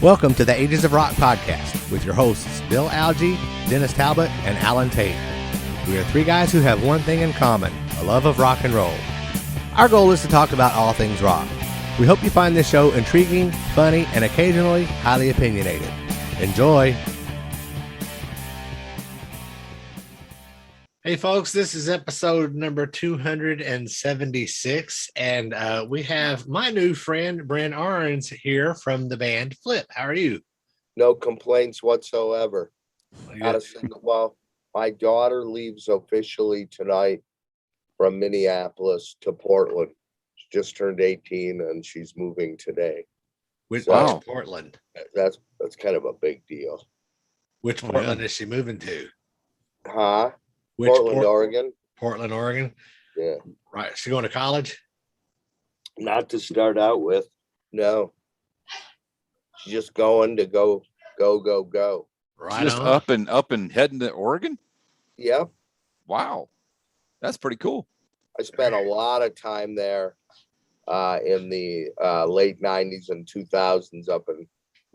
Welcome to the Ages of Rock podcast with your hosts Bill Algie, Dennis Talbot, and Alan Tate. We are three guys who have one thing in common, a love of rock and roll. Our goal is to talk about all things rock. We hope you find this show intriguing, funny, and occasionally highly opinionated. Enjoy! Hey folks, this is episode number 276, and we have my new friend Brynn Arnes here from the band FLIPP. How are you? No complaints whatsoever. Well, my daughter leaves officially tonight from Minneapolis to Portland. She just turned 18 and she's moving today. Which Portland? That's kind of a big deal. Which Portland is she moving to? Huh? Portland, Oregon. Portland, Oregon. Yeah. Right. She going to college? Not to start out with. No. She's just going to go. Right. Just on. up and heading to Oregon? Yep. Wow. That's pretty cool. I spent a lot of time there in the late 90s and 2000s up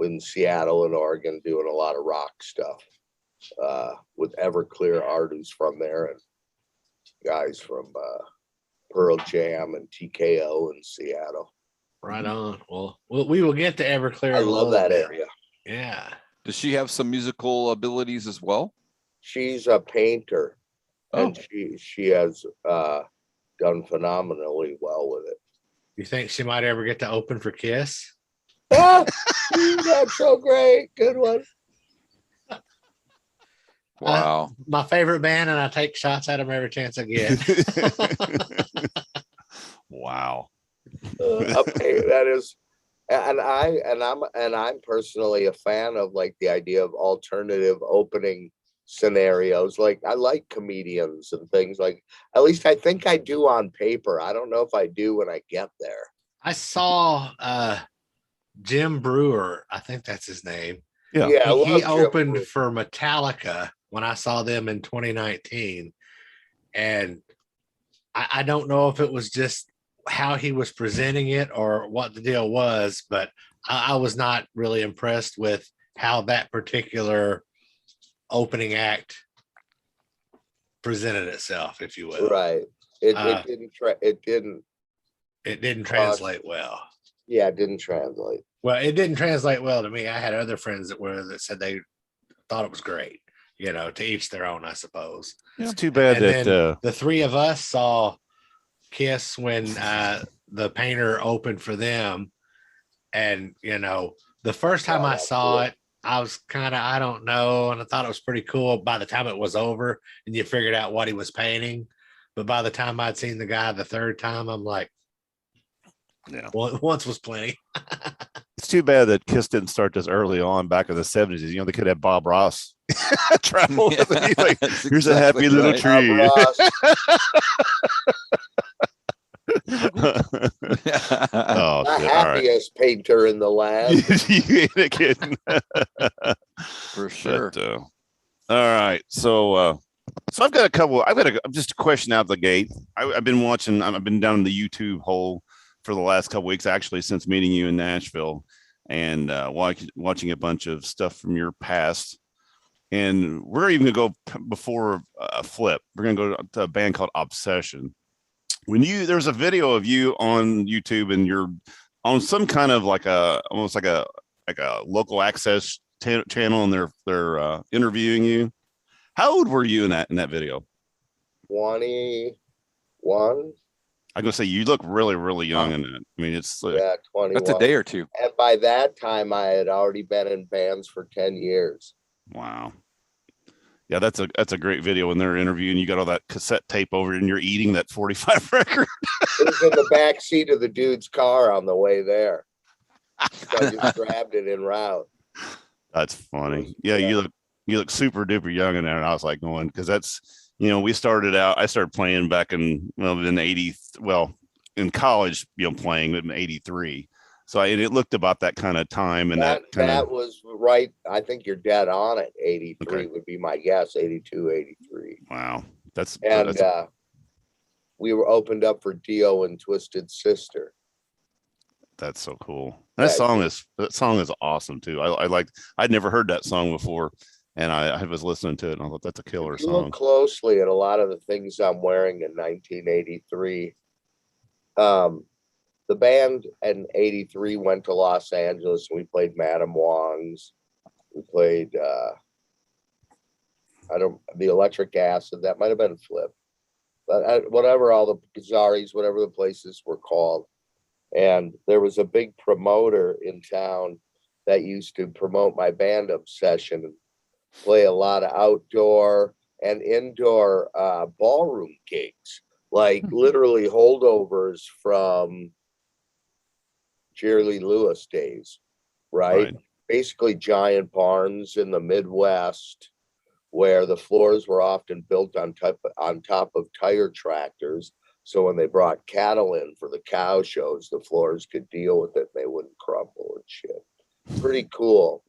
in Seattle and Oregon doing a lot of rock stuff. With Everclear artists from there and guys from Pearl Jam and TKO in Seattle. Right on. Well, we will get to Everclear. I love that area. Yeah. Does she have some musical abilities as well? She's a painter, and Oh. she has done phenomenally well with it. You think she might ever get to open for Kiss? That's so great. Good one. Wow. My favorite band, and I take shots at them every chance I get. Wow. That is, and I'm personally a fan of like the idea of alternative opening scenarios. Like I like comedians and things like, at least I think I do on paper. I don't know if I do when I get there. I saw Jim Brewer, I think that's his name. Yeah, he opened for Metallica when I saw them in 2019. And I don't know if it was just how he was presenting it or what the deal was, but I was not really impressed with how that particular opening act presented itself, if you will. Right. It didn't translate well. Yeah, it didn't translate. Well, it didn't translate well to me. I had other friends that said they thought it was great. You know, to each their own, I suppose. It's too bad that the three of us saw Kiss when the painter opened for them. And, you know, the first time I saw it, I was kind of, I don't know. And I thought it was pretty cool by the time it was over and you figured out what he was painting. But by the time I'd seen the guy the third time, I'm like, yeah, well, once was plenty. it's too bad that Kiss didn't start this early on back in the 70s. You know, they could have Bob Ross travel with it. He's like, here's a happy little tree. Oh, the happiest painter in the land. You ain't kidding. For sure. But, all right. So I've got just a question out the gate. I've been watching, I've been down in the YouTube hole for the last couple weeks, actually, since meeting you in Nashville, and watching a bunch of stuff from your past. And we're even gonna go before FLIPP. We're gonna go to a band called Obsession. There's a video of you on YouTube, and you're on some kind of almost like a local access channel, and they're interviewing you. How old were you in that video? 21. I'm gonna say you look really, really young in it. I mean, it's like, 21. That's a day or two. And by that time, I had already been in bands for 10 years. Wow. Yeah, that's a great video when they're interviewing. You got all that cassette tape over, and you're eating that 45 record. It was in the back seat of the dude's car on the way there. So I just grabbed it en route. That's funny. Yeah, you look super duper young in there, and I was like going, because that's, you know, I started playing back in in college, playing in 83. So it looked about that kind of time, and that was right. I think you're dead on it. 83 would be my guess. 82, 83. Wow. And we were opened up for Dio and Twisted Sister. That's so cool. That song is awesome too. I'd never heard that song before, and I was listening to it and I thought that's a killer song. Look closely at a lot of the things I'm wearing in 1983. The band in 83 went to Los Angeles and we played Madame Wong's. We played the Electric Acid. That might have been Flip. But whatever, all the Bizarres, whatever the places were called. And there was a big promoter in town that used to promote my band Obsession and play a lot of outdoor and indoor ballroom gigs, like literally holdovers from Jerry Lee Lewis days, right? Basically giant barns in the Midwest where the floors were often built on top of tire tractors. So when they brought cattle in for the cow shows, the floors could deal with it and they wouldn't crumble and shit. Pretty cool.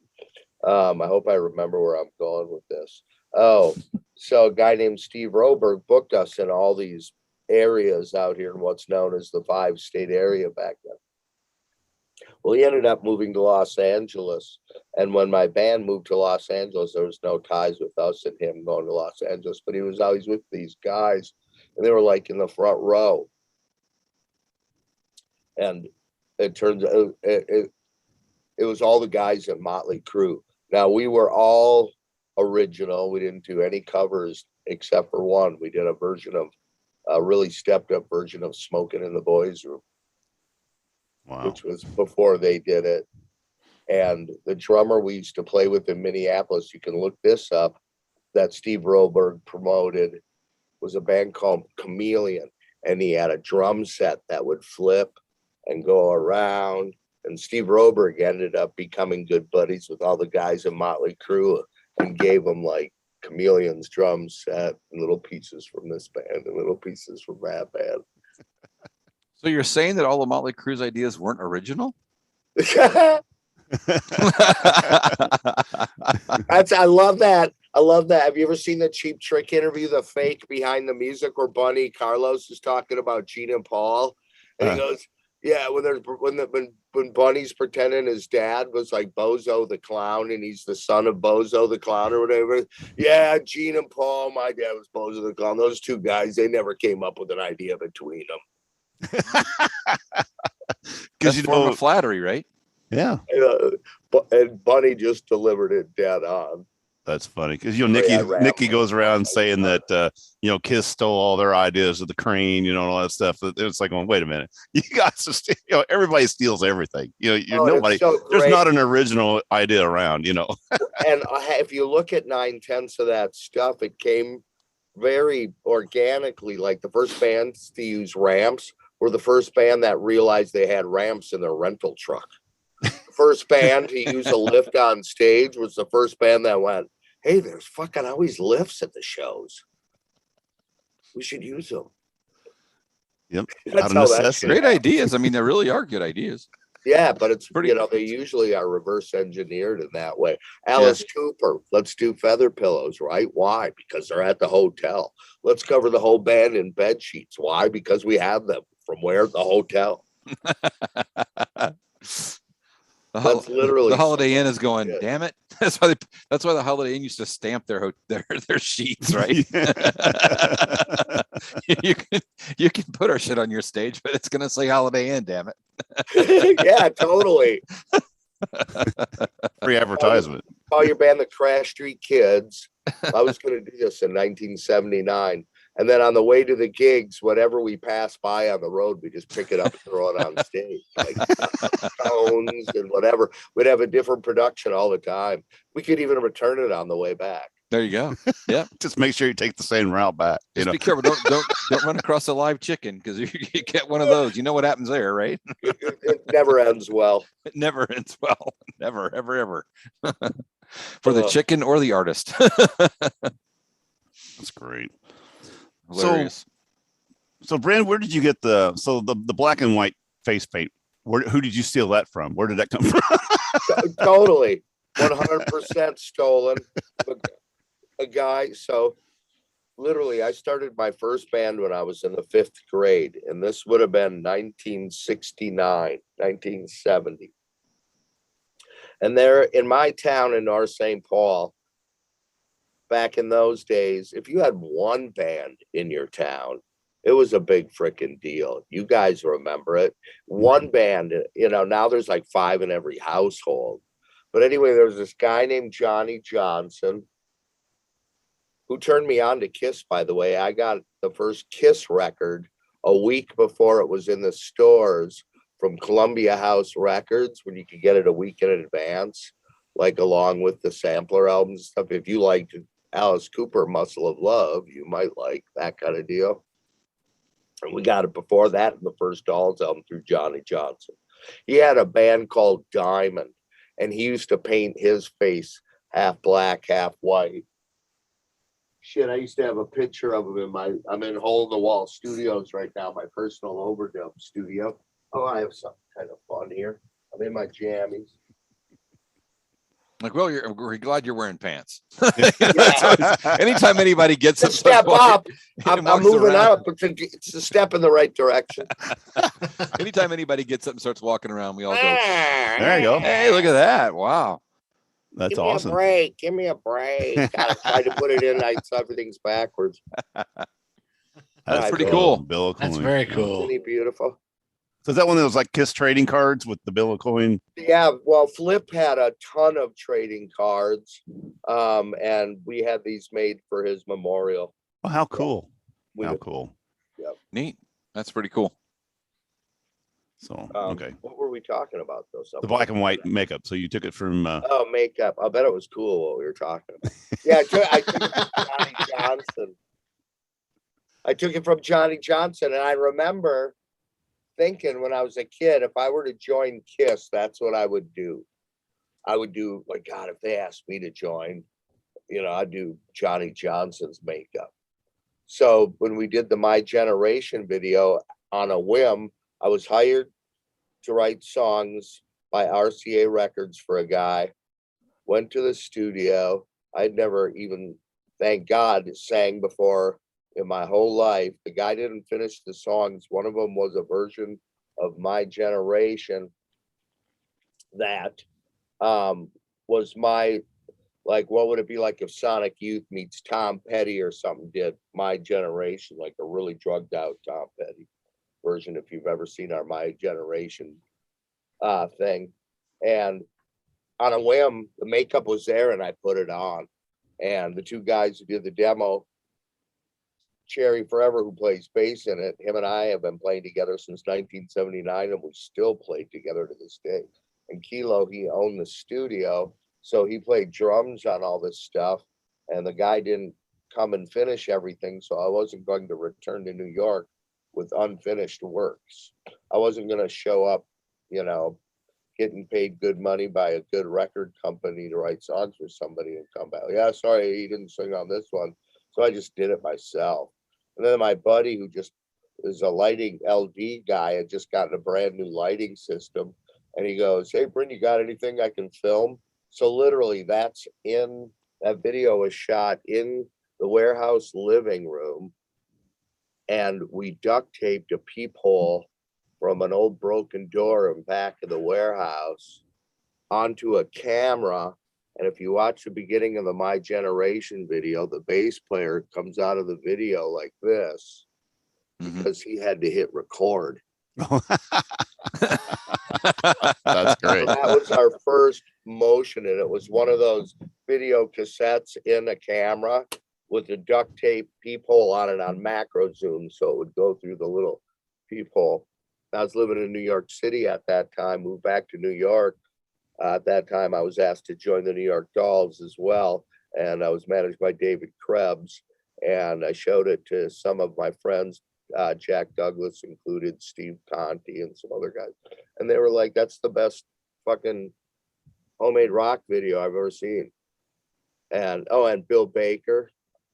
I hope I remember where I'm going with this. Oh, so a guy named Steve Roberg booked us in all these areas out here in what's known as the 5-state area back then. Well, he ended up moving to Los Angeles. And when my band moved to Los Angeles, there was no ties with us and him going to Los Angeles, but he was always with these guys and they were like in the front row. And it turns out it was all the guys in Motley Crue. Now we were all original. We didn't do any covers except for one. We did a really stepped up version of Smoking in the Boys Room. Wow. Which was before they did it. And the drummer we used to play with in Minneapolis, you can look this up, that Steve Roberg promoted, was a band called Chameleon. And he had a drum set that would flip and go around. And Steve Roberg ended up becoming good buddies with all the guys in Motley Crue and gave them like Chameleon's drum set and little pieces from this band and little pieces from that band. So you're saying that all the Motley Crue's ideas weren't original? I love that. I love that. Have you ever seen the Cheap Trick interview, the fake Behind the Music, where Bunny Carlos is talking about Gene and Paul? And he goes, yeah, when Bunny's pretending his dad was like Bozo the Clown and he's the son of Bozo the Clown or whatever. Yeah, Gene and Paul, my dad was Bozo the Clown. Those two guys, they never came up with an idea between them. Because you know flattery, right? Yeah. And Bunny just delivered it dead on. That's funny because Nicky goes around saying that Kiss stole all their ideas of the crane, and all that stuff. It's like, wait a minute, you guys, everybody steals everything. Nobody. So there's not an original idea around. And if you look at 9/10 of that stuff, it came very organically. Like the first bands to use ramps were the first band that realized they had ramps in their rental truck. The first band to use a lift on stage was the first band that went, hey, there's fucking always lifts at the shows. We should use them. Yep. That's great ideas. I mean, they really are good ideas. Yeah, but it's pretty, they usually are reverse engineered in that way. Alice Cooper, let's do feather pillows, right? Why? Because they're at the hotel. Let's cover the whole band in bed sheets. Why? Because we have them from where? The hotel. That's literally the Holiday Inn is going, damn it. That's why the Holiday Inn used to stamp their sheets, right? you can put our shit on your stage, but it's gonna say Holiday Inn, damn it. Yeah, totally. Free advertisement. Call your band the Crash Street Kids. I was gonna do this in 1979. And then on the way to the gigs, whatever we pass by on the road, we just pick it up and throw it on stage, like tones and whatever. We'd have a different production all the time. We could even return it on the way back. There you go. Yeah. Just make sure you take the same route back. Just be careful. Don't run across a live chicken, because if you get one of those, you know what happens there, right? It never ends well. It never ends well. Never, ever, ever. For the chicken or the artist. That's great. Hilarious. So Brynn, where did you get the black and white face paint? Who did you steal that from? Where did that come from? Totally, 100% stolen. A guy. So literally, I started my first band when I was in the 5th grade, and this would have been 1969, 1970. And there in my town in North St. Paul, back in those days, if you had one band in your town, it was a big freaking deal. You guys remember it. One band, you know, now there's like 5 in every household. But anyway, there was this guy named Johnny Johnson who turned me on to Kiss, by the way. I got the first Kiss record a week before it was in the stores from Columbia House Records, when you could get it a week in advance, like along with the sampler albums and stuff. If you liked Alice Cooper, Muscle of Love, you might like that kind of deal. And we got it before that in the first Dolls album through Johnny Johnson. He had a band called Diamond, and he used to paint his face half black, half white. Shit, I used to have a picture of him I'm in Hole in the Wall Studios right now, my personal overdub studio. Oh, I have something kind of fun here. I'm in my jammies. Like, well, we're glad you're wearing pants. Anytime anybody gets a step up, I'm moving up. It's a step in the right direction. Anytime anybody gets up and starts walking around, we all go, there you go. Hey, look at that. Wow. That's awesome. Give me a break. Gotta try to put it in. So everything's backwards. That's pretty cool. Bill of Coin. That's very cool. Isn't he beautiful? So is that one of those like Kiss trading cards with the Bill of Coin? Yeah, well, Flip had a ton of trading cards, and we had these made for his memorial. Oh, how cool! How cool! Yeah, neat. That's pretty cool. So okay, what were we talking about though? The black and white makeup. So you took it from makeup. I bet it was cool what we were talking about. Yeah, I took it from Johnny Johnson. I took it from Johnny Johnson, and I remember thinking when I was a kid, if I were to join Kiss, that's what I would do. I would do, like, God, if they asked me to join, you know, I'd do Johnny Johnson's makeup. So when we did the My Generation video on a whim, I was hired to write songs by RCA Records for a guy, went to the studio. I'd never even, thank God, sang before in my whole life. The guy didn't finish the songs. One of them was a version of My Generation that was my, like, what would it be like if Sonic Youth meets Tom Petty or something did My Generation, like a really drugged out Tom Petty version, if you've ever seen our My Generation thing. And on a whim, the makeup was there and I put it on. And the two guys who did the demo, Cherry Forever, who plays bass in it, him and I have been playing together since 1979, and we still play together to this day. And Kilo, he owned the studio, so he played drums on all this stuff, and the guy didn't come and finish everything, so I wasn't going to return to New York with unfinished works. I wasn't going to show up, you know, getting paid good money by a good record company to write songs for somebody and come back. Yeah, sorry, he didn't sing on this one. So I just did it myself. And then my buddy, who just is a lighting LD guy, had just gotten a brand new lighting system. And he goes, hey, Brynn, you got anything I can film? So literally that video was shot in the warehouse living room. And we duct taped a peephole from an old broken door in back of the warehouse onto a camera. And if you watch the beginning of the My Generation video, the bass player comes out of the video like this because he had to hit record. That's great. So that was our first motion, and it was one of those video cassettes in a camera with a duct tape peephole on it on macro zoom, so it would go through the little peephole. I was living in New York City at that time, moved back to New York. At that time, I was asked to join the New York Dolls as well, and I was managed by David Krebs, and I showed it to some of my friends, Jack Douglas included, Steve Conti, and some other guys, and they were like, that's the best fucking homemade rock video I've ever seen. And and Bill Baker,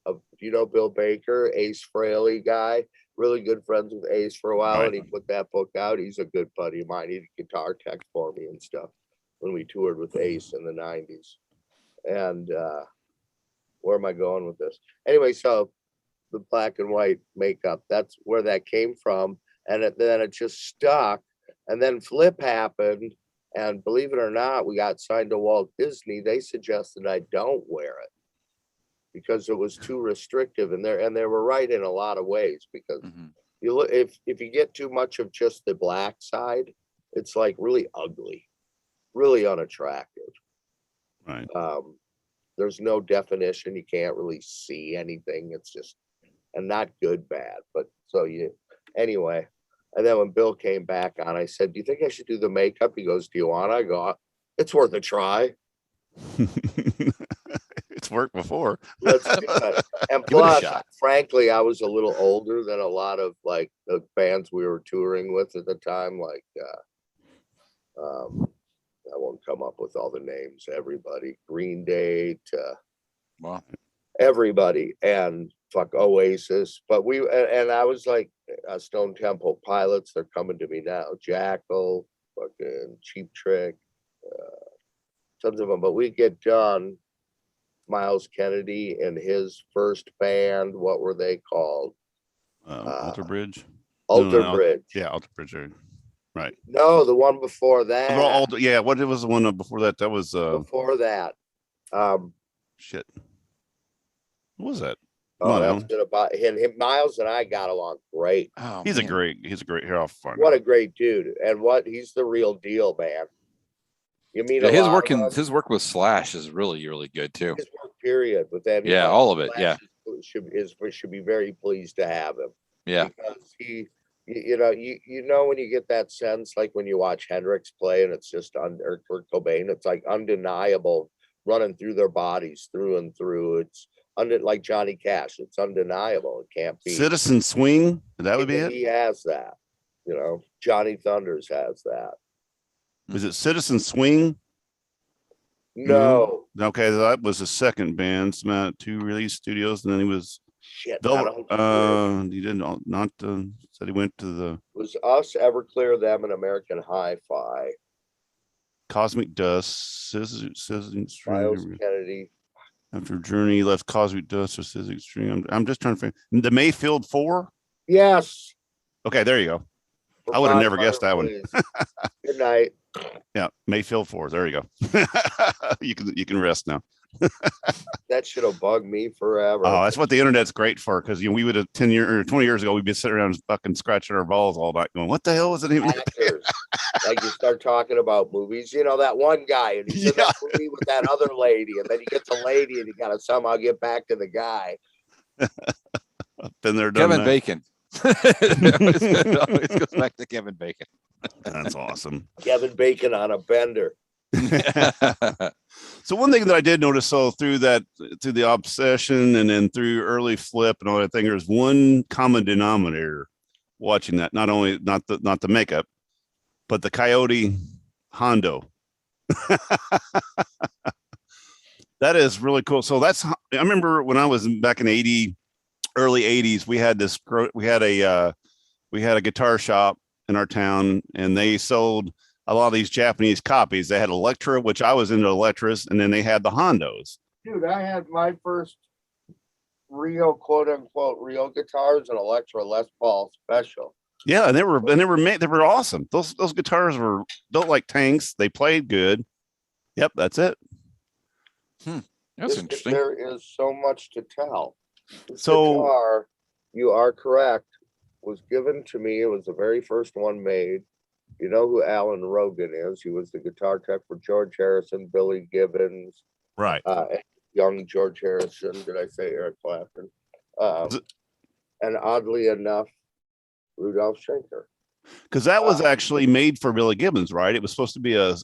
do you know Bill Baker, Ace Frehley guy, really good friends with Ace for a while, Right. and he put that book out. He's a good buddy of mine. He did guitar tech for me and stuff when we toured with Ace in the 90s. And where am I going with this? Anyway, so the black and white makeup. That's where that came from. And then it just stuck. And then Flip happened. And believe it or not, we got signed to Walt Disney. They suggested I don't wear it because it was too restrictive. And they were right in a lot of ways, because you look, if you get too much of just the black side, it's like really ugly, really unattractive. Right. There's no definition. You can't really see anything. It's just, and not good, bad. But so anyway. And then when Bill came back on, I said, do you think I should do the makeup? He goes, do you want to? I go, it's worth a try. It's worked before. Let's do it. And plus, frankly, I was a little older than a lot of like the bands we were touring with at the time. Like, I won't come up with all the names. Everybody, Green Day to everybody, and fuck Oasis. But and I was like, Stone Temple Pilots. They're coming to me now. Jackal, fucking Cheap Trick, tons of them. But we get done. Miles Kennedy and his first band, what were they called? Alter Bridge. Alter Bridge. Yeah, Alter Bridge. Right. No, the one before that. Yeah, what was the one before that? That was before that. Shit. What was that? Oh, that's good about him. Miles and I got along great. Oh, he's a great here off fun. What a great dude. And he's the real deal, man. You mean his work with Slash is really, really good too. His work period with that. Yeah, all of it. Slash should be very pleased to have him. Yeah. Because you know when you get that sense, like when you watch Hendrix play and it's just or Kurt Cobain, it's like undeniable running through their bodies through and through. It's like Johnny Cash. It's undeniable. It can't be. Citizen Swing. That would be it. He has that. Johnny Thunders has that. Was it Citizen Swing? No. Okay, that was the second band. Some 2 release studios, and then he was. Shit. He didn't said he went to the. It was us, Everclear, them, and American Hi-Fi. Cosmic Dust, Sizzling String. Miles Kennedy. After Journey left Cosmic Dust or Sizzling String. I'm just trying to figure. The Mayfield 4. Yes. Okay, there you go. I would have never guessed that one. Good night. Yeah, Mayfield 4. There you go. you can rest now. That should have bugged me forever. Oh, that's what the internet's great for, because we would have 10 years or 20 years ago, we'd be sitting around fucking scratching our balls all night going, what the hell is it even? Actors. Like you start talking about movies, that one guy, and he's in that movie with that other lady, and then you get the lady and you gotta somehow get back to the guy. Been there, done Kevin that. Bacon. It always goes back to Kevin Bacon. That's awesome. Kevin Bacon on a bender. So one thing that I did notice, through the obsession and then through early Flip and all that thing, there's one common denominator watching that. Not only not the makeup, but the Coyote Hondo. That is really cool. So I remember when I was back in early 80s, we had a guitar shop in our town, and they sold a lot of these Japanese copies. They had Electra, which I was into Electras, and then they had the Hondos. Dude, I had my first real quote unquote real guitars, an Electra Les Paul Special. Yeah, and they were awesome. Those guitars were built like tanks. They played good. Yep, that's it. That's interesting. There is so much to tell. This So guitar, you are correct, was given to me. It was the very first one made. You know who Alan Rogan is? He was the guitar tech for George Harrison, Billy Gibbons, right. Young George Harrison. Did I say Eric Clapton? And oddly enough, Rudolph Schenker. Because that was actually made for Billy Gibbons, right? It was supposed to be a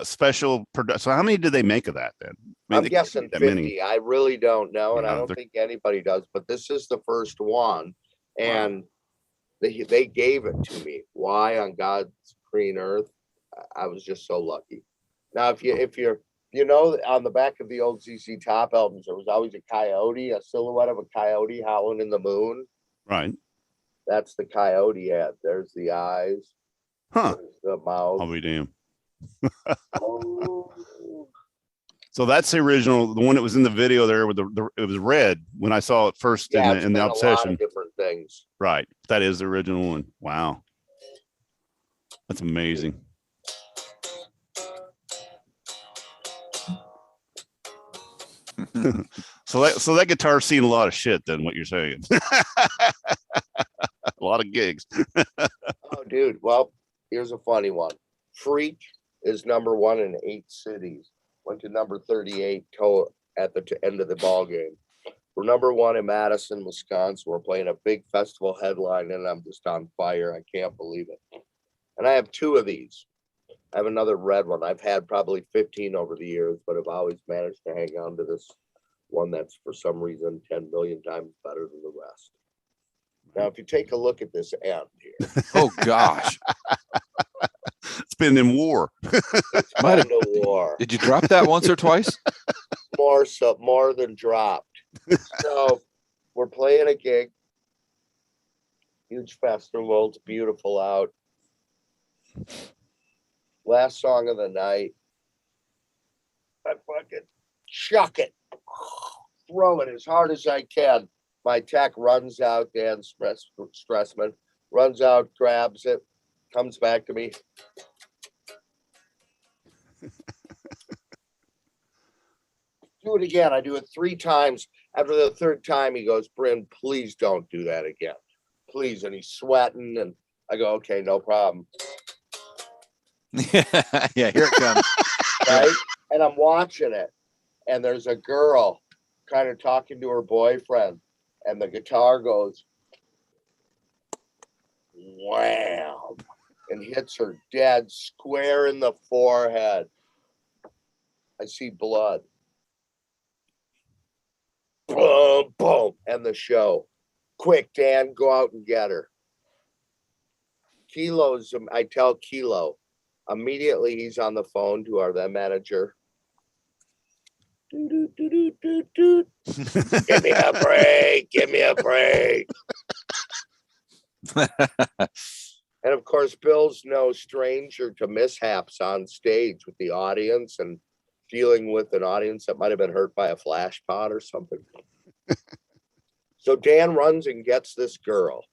special production. So how many did they make of that then? I'm guessing 50. Many. I really don't know, and I don't think anybody does. But this is the first one, and they gave it to me. Why on God's green earth? I was just so lucky. Now, if you're on the back of the old ZZ Top albums, there was always a coyote, a silhouette of a coyote howling in the moon. Right. That's the coyote head. There's the eyes. Huh. There's the mouth. I'll be damned. So that's the original, the one that was in the video there with it was red when I saw it first Yeah, in the a lot obsession. of different things. Right. That is the original one. Wow. That's amazing. So that guitar's seen a lot of shit then, what you're saying. A lot of gigs. Oh, dude. Well, here's a funny one. Freak is #1 in 8 cities. Went to number 38 at the end of the ball game. We're #1 in Madison, Wisconsin. We're playing a big festival headline, and I'm just on fire. I can't believe it. And I have 2 of these. I have another red one. I've had probably 15 over the years, but I've always managed to hang on to this one that's for some reason 10 million times better than the rest. Now, if you take a look at this end here. Oh, gosh. It's been in war. It's kind of war. Did you drop that once or twice? More than dropped. So we're playing a gig. Huge festival. It's beautiful out. Last song of the night. I fucking chuck it. Throw it as hard as I can. My tech runs out, Dan Stressman, runs out, grabs it, comes back to me. Do it again. I do it 3 times. After the 3rd time, he goes, Brynn, please don't do that again. Please. And he's sweating. And I go, okay, no problem. Yeah, here it comes. Right? And I'm watching it. And there's a girl kind of talking to her boyfriend. And the guitar goes, wham, and hits her dead square in the forehead. I see blood. Boom, boom, and the show. Quick, Dan, go out and get her. I tell Kilo. Immediately, he's on the phone to our then manager. Give me a break. Give me a break. And of course, Bill's no stranger to mishaps on stage with the audience and dealing with an audience that might have been hurt by a flash pod or something. So Dan runs and gets this girl.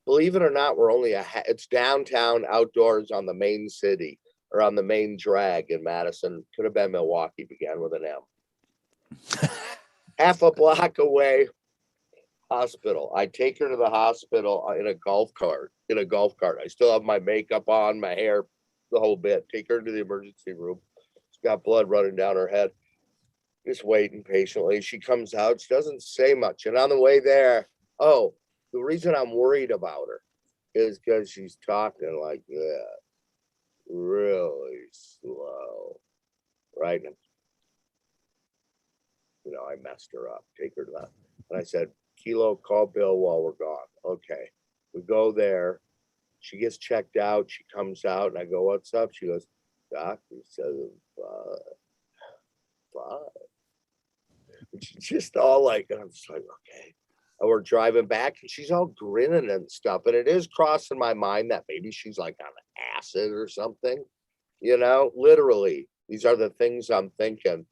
Believe it or not, we're only it's downtown, outdoors on the main city or on the main drag in Madison. Could have been Milwaukee, began with an M. Half a block away, hospital. I take her to the hospital in a golf cart. I still have my makeup on, my hair, the whole bit. Take her to the emergency room. She's got blood running down her head. Just waiting patiently. She comes out. She doesn't say much. And on the way there, the reason I'm worried about her is because she's talking like that, really slow, right? I messed her up. Take her to that. And I said, Kilo, call Bill while we're gone. Okay. We go there. She gets checked out. She comes out and I go, what's up? She goes, doctor says fine. And she's just all like, and I'm just like, okay. And we're driving back and she's all grinning and stuff. And it is crossing my mind that maybe she's like on acid or something, literally. These are the things I'm thinking.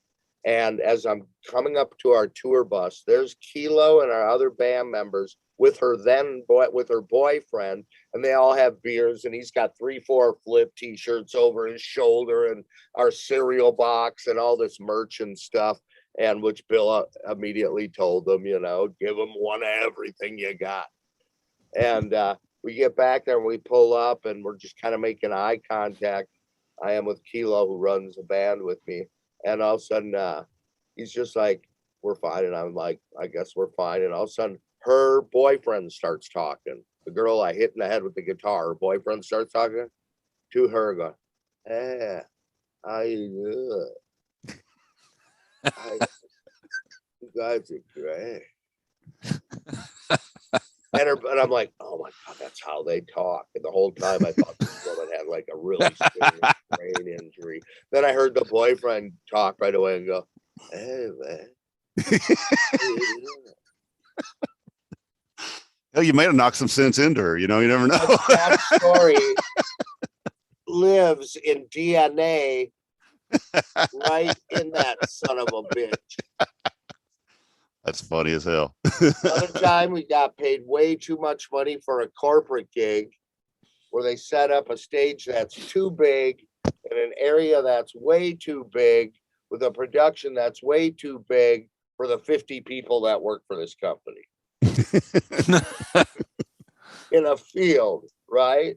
And as I'm coming up to our tour bus, there's Kilo and our other band members with her boyfriend, and they all have beers, and he's got 3-4 FLIPP t-shirts over his shoulder and our cereal box and all this merch and stuff, and which Bill immediately told them, give them one of everything you got. And we get back there and we pull up and we're just kind of making eye contact. I am with Kilo, who runs a band with me. And all of a sudden, he's just like, we're fine. And I'm like, I guess we're fine. And all of a sudden, her boyfriend starts talking. The girl I hit in the head with the guitar, her boyfriend starts talking to her, going, hey, how you doing? You guys are great. And I'm like, oh my God, that's how they talk. And the whole time I thought this woman had like a really serious brain injury. Then I heard the boyfriend talk right away and go, hey, man. Hell, you might have knocked some sense into her. You never know. That story lives in DNA right in that son of a bitch. That's funny as hell. Another time we got paid way too much money for a corporate gig where they set up a stage that's too big in an area that's way too big with a production that's way too big for the 50 people that work for this company in a field, right?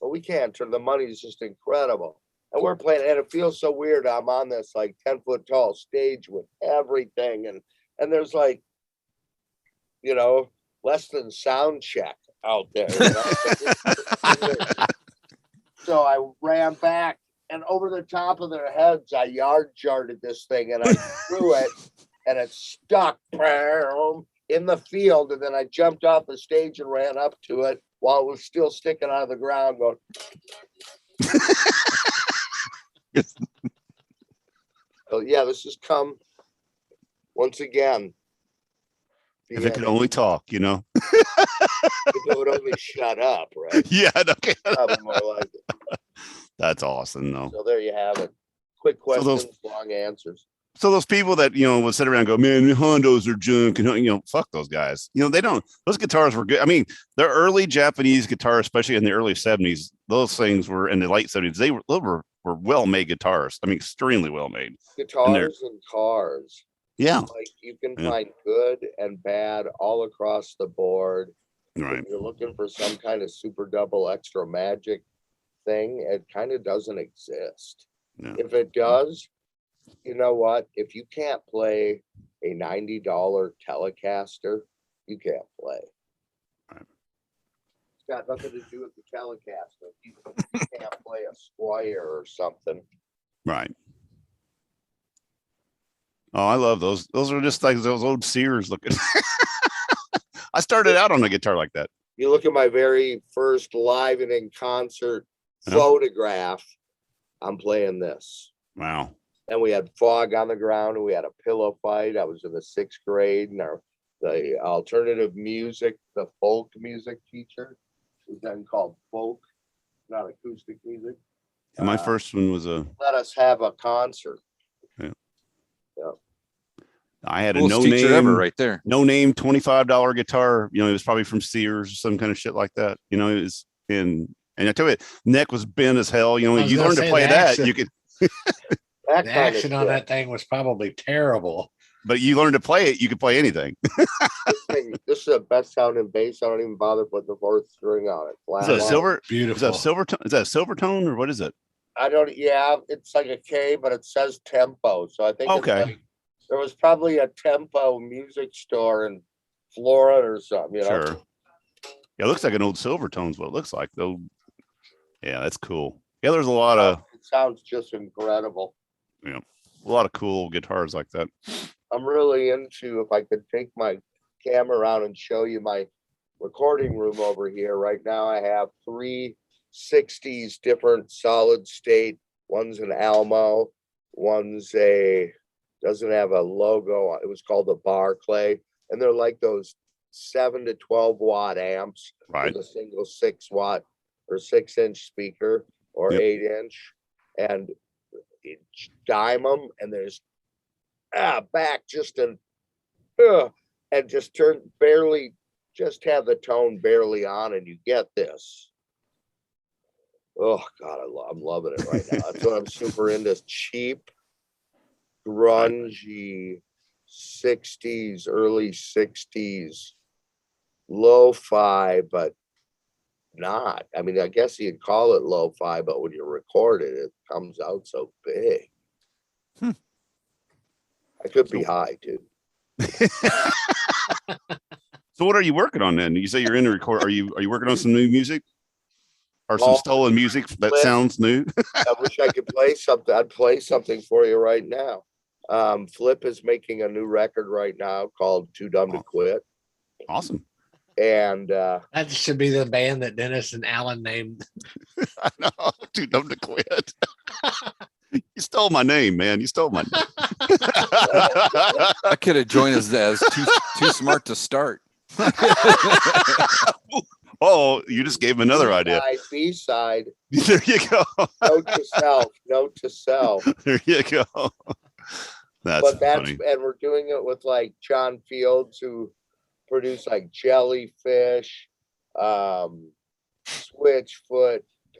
But we can't turn the money is just incredible. And we're playing, and it feels so weird. I'm on this like 10-foot tall stage with everything, and there's like, you know, less than sound check out there. You know? So I ran back, and over the top of their heads, I yard jarred this thing, and I threw it, and it stuck in the field. And then I jumped off the stage and ran up to it while it was still sticking out of the ground, going. So yeah, this has come once again. If it could only talk, you know. If it would only shut up, right? Yeah, okay. Probably more like it. That's awesome, though. So there you have it. Quick questions, long answers. So those people that, you know, would sit around and go, man, Hondos are junk, and, you know, fuck those guys. You know, they don't, those guitars were good. I mean, the early Japanese guitars, especially in the early 70s, those things were in the late 70s. They were well-made guitars. I mean, extremely well-made. Guitars and cars. Yeah. Like you can find good and bad all across the board. Right. If you're looking for some kind of super double extra magic thing, it kind of doesn't exist. Yeah. If it does, you know what? If you can't play a $90 Telecaster, you can't play. Right. It's got nothing to do with the Telecaster. You can't play a Squire or something. Right. Oh, I love those. Those are just like those old Sears looking. I started out on a guitar like that. You look at my very first live and in concert photograph, I'm playing this. Wow. And we had fog on the ground and we had a pillow fight. I was in the 6th grade, and the alternative music, the folk music teacher was then called folk, not acoustic music. And my first one was let us have a concert. Yeah. Yeah. I had Coolest a teacher ever right there. no name $25 guitar. You know, it was probably from Sears or some kind of shit like that. You know, it was and I tell you, neck was bent as hell. You know, you learn to play that, you could. The action on that thing was probably terrible. But you learn to play it, you could play anything. This is the best sounding bass. I don't even bother putting the 4th string on it. Is that silver? Beautiful. Is that silver tone? Is that a silver tone or what is it? I don't. Yeah, it's like a K, but it says tempo. So I think Okay. it's like, there was probably a tempo music store in Florida or something. You know? Sure. Yeah, it looks like an old silver tone's what it looks like though. Yeah, that's cool. Yeah, there's a lot of. It sounds just incredible. Yeah, a lot of cool guitars like that. I'm really into, if I could take my camera around and show you my recording room over here. Right now I have 3 60s different solid state. One's an Almo, one's doesn't have a logo. It was called a Barclay, and they're like those 7 to 12 watt amps, Right. with a single 6 watt or 6-inch speaker or 8-inch, and dime them, and there's back just and just turn barely, just have the tone barely on, and you get this. Oh God, I'm loving it right now. That's what I'm super into. Cheap, grungy 60s, early 60s, lo-fi, but not. I mean, I guess you'd call it lo-fi, but when you record it, it comes out so big. I could be high too. So what are you working on then? You say you're in the record. Are you working on some new music? Or some stolen music that sounds new? I wish I could play something. I'd play something for you right now. Flip is making a new record right now called Too Dumb to Quit. Awesome. And that should be the band that Dennis and Alan named. I know, Too Dumb to Quit. You stole my name, man. You stole my name. I could have joined us as too smart to start. Oh, you just gave him another idea. B-side. There you go. Note to self. Note to self. There you go. That's funny. And we're doing it with like John Fields, who produced like Jellyfish, Switchfoot,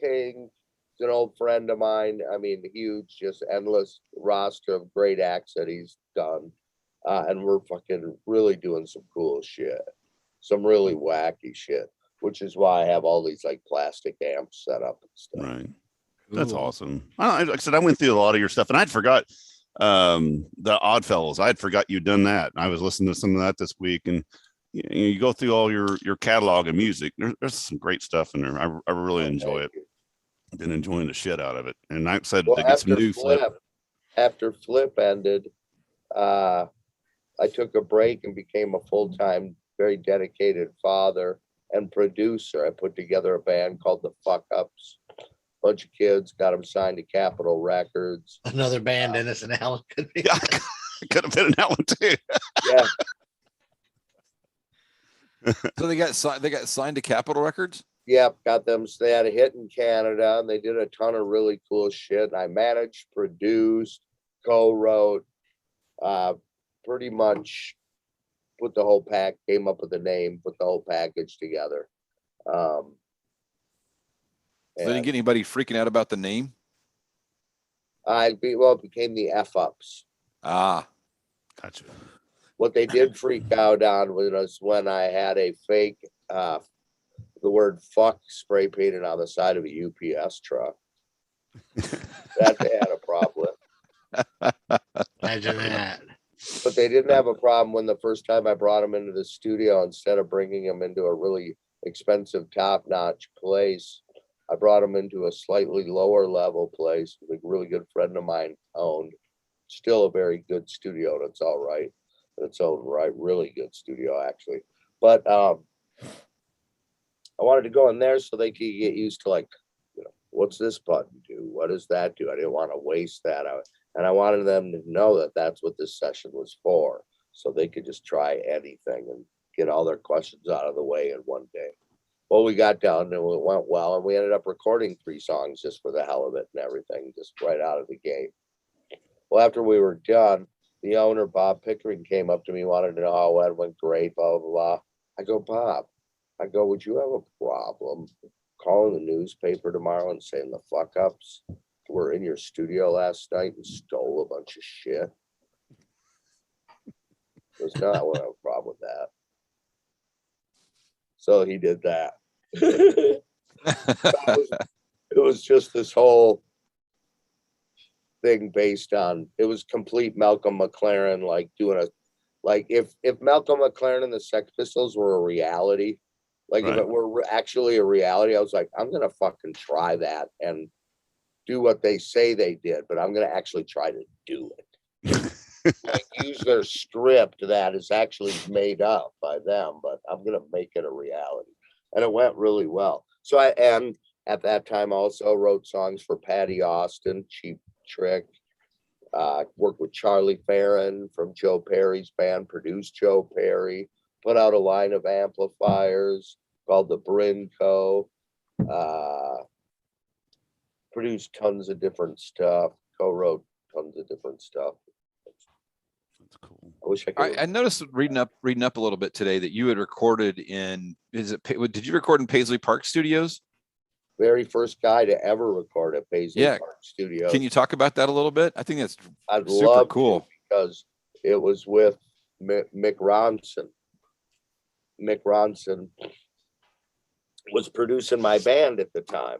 Pink. He's an old friend of mine. I mean, huge, just endless roster of great acts that he's done. And we're fucking really doing some cool shit, some really wacky shit, which is why I have all these like plastic amps set up and stuff. Right. That's awesome. Like I said, I went through a lot of your stuff, and I'd forgot the Oddfellows. I'd forgot you'd done that. I was listening to some of that this week, and you go through all your catalog of music. There's some great stuff in there. I really enjoy it. I've been enjoying the shit out of it. And I said to get some new Flip. After Flip ended, I took a break and became a full-time, very dedicated father and producer. I put together a band called the FUps. Bunch of kids, got them signed to Capitol Records. Another band, Dennis and Alan could be. Yeah, could have been an Alan too. Yeah. So they got signed to Capitol Records? Yep, got them. So they had a hit in Canada, and they did a ton of really cool shit. And I managed, produced, co-wrote, pretty much put the whole came up with the name, put the whole package together. So they didn't get anybody freaking out about the name? It became the FUps. Ah, gotcha. What they did freak out on was when I had a fake, the word fuck spray painted on the side of a UPS truck. That they had a problem with. Imagine that. But they didn't have a problem when the first time I brought them into the studio, instead of bringing them into a really expensive, top-notch place, I brought them into a slightly lower level place a really good friend of mine owned. Still a very good studio, and it's all right. In its own right, really good studio, actually. But I wanted to go in there so they could get used to, like, what's this button do? What does that do? I didn't want to waste that. And I wanted them to know that that's what this session was for, so they could just try anything and get all their questions out of the way in one day. Well, we got down and it went well, and we ended up recording 3 songs just for the hell of it and everything, just right out of the gate. Well, after we were done, the owner, Bob Pickering, came up to me, wanted to know how it went. Great, blah, blah, blah. I go, Bob, would you have a problem calling the newspaper tomorrow and saying the FUps were in your studio last night and stole a bunch of shit? He goes, no, I wouldn't have a problem with that. So he did that. It was just this whole thing based on, it was complete Malcolm McLaren, like doing if Malcolm McLaren and the Sex Pistols were a reality, like right. If it were actually a reality, I was like, I'm gonna fucking try that and do what they say they did, but I'm gonna actually try to do it. Like, use their script that is actually made up by them, but I'm gonna make it a reality. And it went really well. So and at that time also wrote songs for Patty Austin, Cheap Trick, worked with Charlie Farron from Joe Perry's band, produced Joe Perry, put out a line of amplifiers called the Brynn Co. Produced tons of different stuff, co-wrote tons of different stuff. That's cool. I wish I could. I noticed reading up a little bit today that you had recorded in, did you record in Paisley Park Studios? Very first guy to ever record at Paisley Park Studios. Can you talk about that a little bit? I think that's I'd super love cool to, because it was with Mick Ronson. Mick Ronson was producing my band at the time,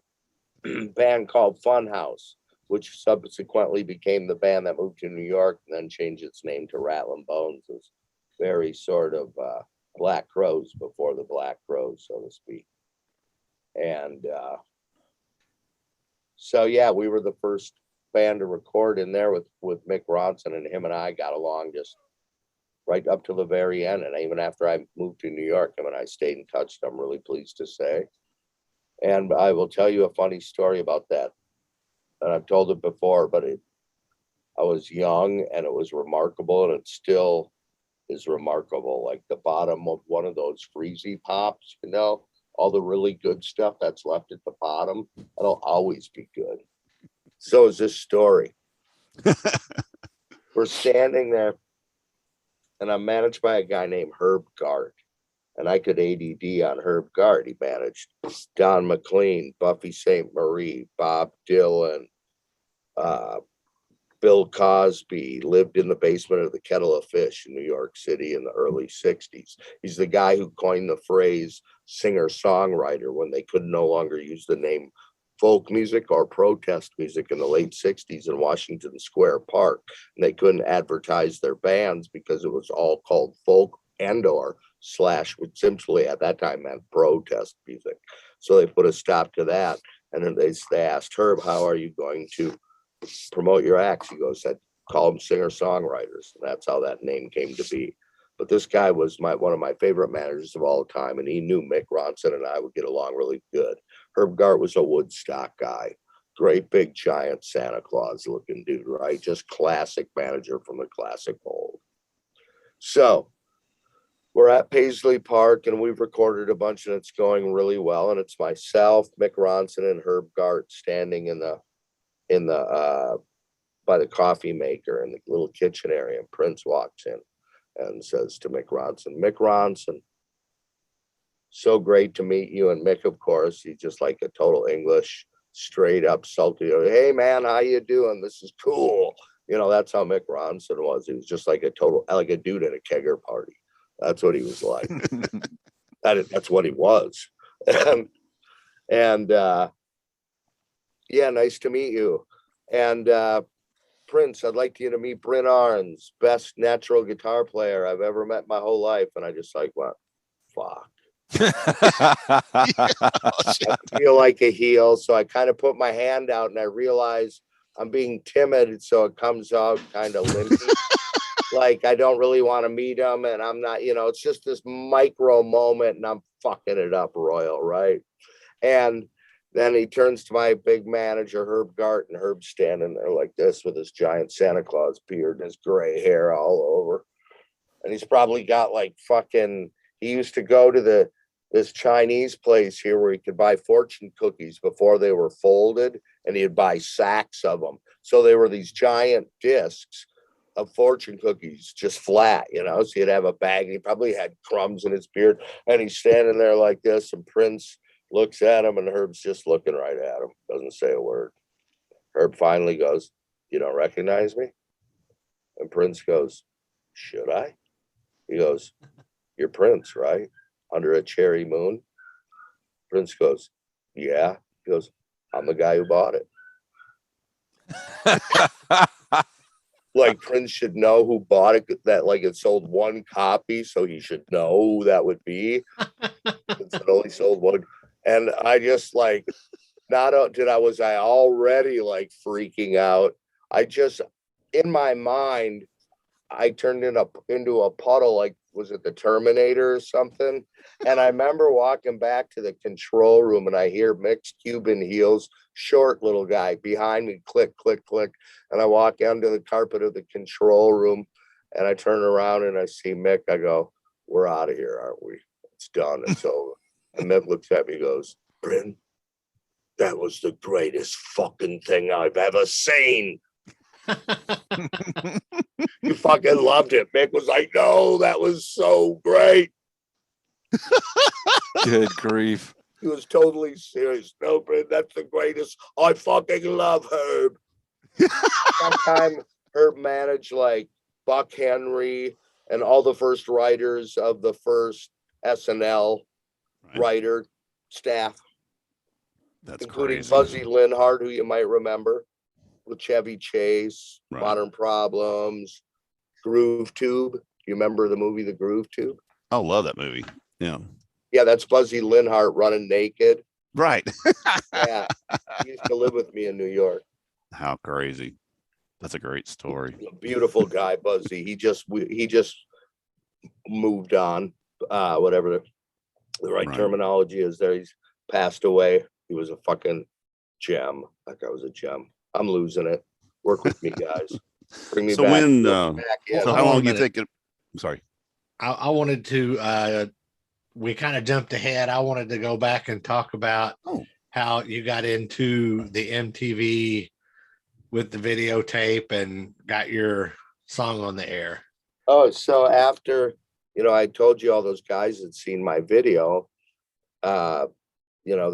band called Funhouse, which subsequently became the band that moved to New York and then changed its name to Rattlin' Bones. It was very sort of Black Crowes before the Black Crowes, so to speak. And so, yeah, we were the first band to record in there with Mick Ronson, and him and I got along just right up to the very end. And even after I moved to New York, him and I stayed in touch, I'm really pleased to say. And I will tell you a funny story about that. And I've told it before, but I was young and it was remarkable, and it still is remarkable. Like the bottom of one of those Freezy Pops, all the really good stuff that's left at the bottom, that'll always be good. So is this story. We're standing there, and I'm managed by a guy named Herbgarten. And I could ADD on Herbgarten. He managed Don McLean, Buffy St. Marie, Bob Dylan, Bill Cosby, lived in the basement of the Kettle of Fish in New York City in the early 60s. He's the guy who coined the phrase singer-songwriter when they could no longer use the name folk music or protest music in the late 60s in Washington Square Park. And they couldn't advertise their bands because it was all called folk and/or / which simply at that time meant protest music. So they put a stop to that. And then they asked Herb, how are you going to promote your acts? He goes, I'd call them singer-songwriters. And that's how that name came to be. But this guy was one of my favorite managers of all time. And he knew Mick Ronson and I would get along really good. Herbgarten was a Woodstock guy. Great big giant Santa Claus looking dude, right? Just classic manager from the classic mold. So we're at Paisley Park and we've recorded a bunch and it's going really well. And it's myself, Mick Ronson, and Herbgarten standing in the by the coffee maker in the little kitchen area. And Prince walks in and says to Mick Ronson, so great to meet you. And Mick, of course, he's just like a total English, straight up salty. Hey man, how you doing? This is cool. You know, that's how Mick Ronson was. He was just like like a dude at a kegger party. That's what he was like. That's what he was. And yeah, nice to meet you. And Prince, I'd like you to meet Brynn Arnes, best natural guitar player I've ever met my whole life. And I just like, what? Fuck. I feel like a heel. So I kind of put my hand out and I realize I'm being timid. So it comes out kind of limpy. Like I don't really want to meet him. And I'm not, it's just this micro moment and I'm fucking it up royal, right? And then he turns to my big manager, Herbgarten. Herb's standing there like this with his giant Santa Claus beard and his gray hair all over. And he's probably got like fucking, he used to go to this Chinese place here where he could buy fortune cookies before they were folded, and he'd buy sacks of them. So they were these giant discs of fortune cookies, just flat, so he'd have a bag and he probably had crumbs in his beard. And he's standing there like this, and Prince looks at him and Herb's just looking right at him, doesn't say a word. Herb finally goes, you don't recognize me? And Prince goes, should I? He goes, you're Prince, right? Under a cherry moon. Prince goes, yeah. He goes, I'm the guy who bought it. Like Prince should know who bought it, that like it sold one copy, so he should know who that would be. It only sold one. And I just like, was I already like freaking out? I just, in my mind, I turned into a puddle, like, was it the Terminator or something? And I remember walking back to the control room and I hear Mick's Cuban heels, short little guy behind me, click, click, click. And I walk onto the carpet of the control room and I turn around and I see Mick. I go, we're out of here, aren't we? It's done. It's over. And Mick looks at me and goes, Brynn, that was the greatest fucking thing I've ever seen. You fucking loved it. Mick was like, no, that was so great. Good grief. He was totally serious. No, Brynn, that's the greatest. I fucking love Herb. Sometime Herb managed like Buck Henry and all the first writers of the first SNL writer staff. That's including crazy. Buzzy Linhard, who you might remember, with Chevy Chase, Right. Modern Problems, Groove Tube. Do you remember the movie The Groove Tube? I love that movie. Yeah. Yeah, that's Buzzy Linhart running naked. Right. Yeah, he used to live with me in New York. How crazy. That's a great story. A beautiful guy, Buzzy. He just moved on. Whatever the right terminology is there. He's passed away. He was a fucking gem. That guy was a gem. I'm losing it. Work with me, guys. Bring me So back. when Back in. so how long do you think it, I'm sorry. I wanted to we kind of jumped ahead. I wanted to go back and talk about how you got into the MTV with the videotape and got your song on the air. Oh, so after, I told you all those guys had seen my video, the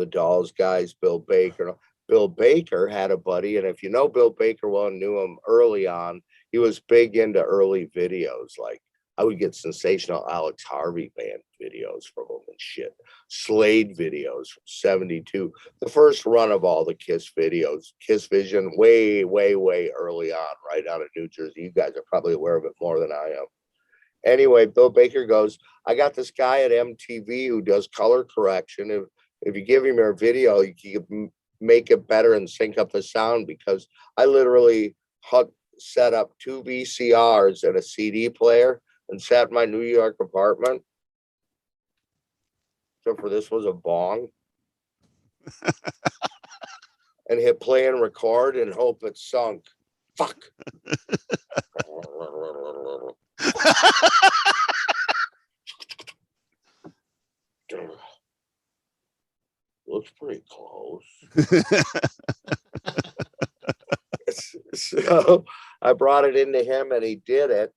Dolls guys, Bill Baker. Bill Baker had a buddy, and if you know Bill Baker well and knew him early on, he was big into early videos. Like I would get sensational Alex Harvey band videos from him and shit. Slade videos from 72. The first run of all the Kiss videos, Kiss Vision, way, way, way early on, right out of New Jersey. You guys are probably aware of it more than I am. Anyway, Bill Baker goes, I got this guy at MTV who does color correction. If you give him your video, you can make it better and sync up the sound, because I literally set up 2 VCRs and a CD player and sat in my New York apartment. So for this was a bong. And hit play and record and hope it sunk. Fuck. Looks pretty close. So I brought it into him and he did it.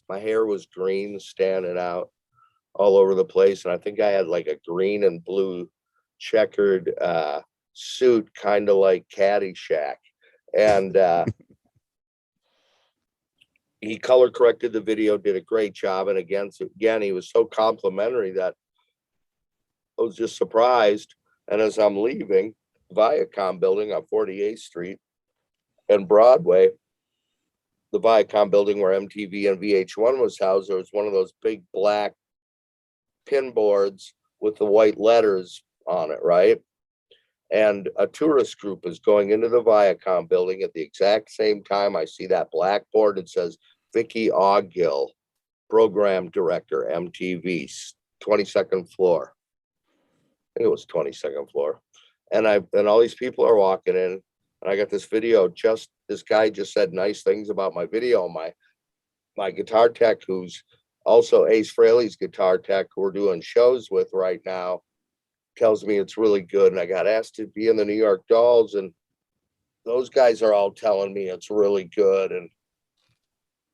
My hair was green, standing out all over the place. And I think I had like a green and blue checkered suit, kind of like Caddyshack. And he color corrected the video, did a great job. And again, he was so complimentary that I was just surprised. And as I'm leaving Viacom building on 48th Street and Broadway, the Viacom building where MTV and VH1 was housed, there was one of those big black pin boards with the white letters on it, right? And a tourist group is going into the Viacom building at the exact same time. I see that blackboard. It says Vicky Augill, program director, MTV, 22nd floor. I think it was 22nd floor. And all these people are walking in, and I got this video. This guy just said nice things about my video. My guitar tech, who's also Ace Frehley's guitar tech, who we're doing shows with right now, tells me it's really good. And I got asked to be in the New York Dolls, and those guys are all telling me it's really good. And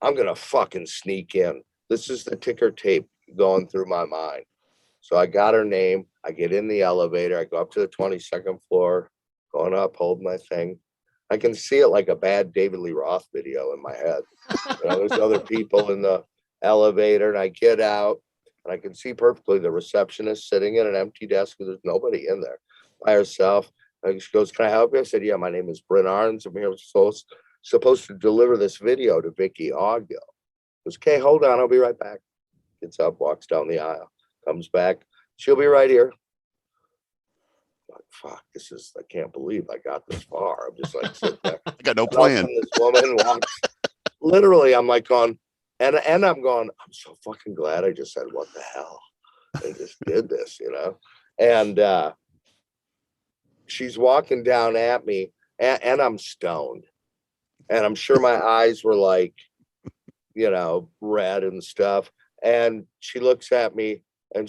I'm gonna fucking sneak in. This is the ticker tape going through my mind. So I got her name. I get in the elevator. I go up to the 22nd floor, going up, hold my thing. I can see it like a bad David Lee Roth video in my head. There's other people in the elevator, and I get out, and I can see perfectly the receptionist sitting at an empty desk because there's nobody in there by herself. And she goes, "Can I help you?" I said, "Yeah, my name is Brynn Arnes. I'm here supposed to deliver this video to Vicky Augill." Goes, "Okay, hold on. I'll be right back." Gets up, walks down the aisle, comes back. "She'll be right here." Like, fuck, I can't believe I got this far. I'm just like, sit there. I got no plan. This woman walks, literally, I'm like going, and I'm going, I'm so fucking glad I just said, what the hell? I just did this, And she's walking down at me, and I'm stoned. And I'm sure my eyes were like, red and stuff. And she looks at me, and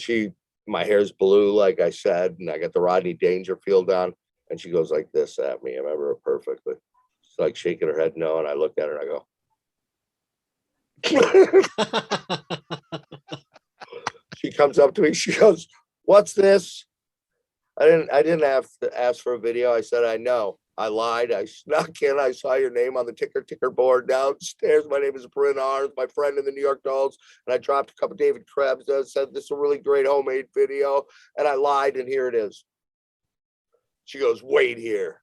my hair's blue, like I said, and I got the Rodney Dangerfield on, and she goes like this at me. I remember it perfectly. She's like shaking her head no, and I look at her and I go. She comes up to me. She goes, "What's this?" I didn't have to ask for a video. I said, "I know. I lied. I snuck in. I saw your name on the ticker board downstairs. My name is Brynn Arnes, my friend in the New York Dolls. And I dropped a couple of David Krebs that said this is a really great homemade video. And I lied, and here it is." She goes, "Wait here."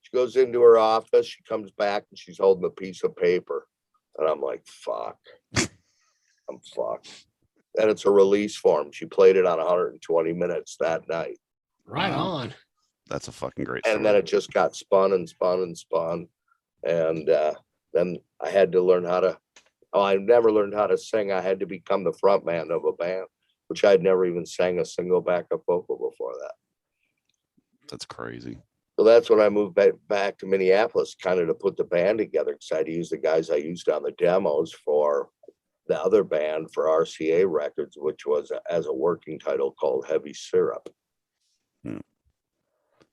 She goes into her office. She comes back, and she's holding a piece of paper. And I'm like, fuck. I'm fucked. And it's a release form. She played it on 120 minutes that night. Right on. That's a fucking great story. And then it just got spun and spun and spun. And then I had to learn I never learned how to sing. I had to become the front man of a band, which I'd never even sang a single backup vocal before that. That's crazy. So that's when I moved back to Minneapolis, kind of to put the band together, because I had to use the guys I used on the demos for the other band for RCA Records, which was as a working title called Heavy Syrup.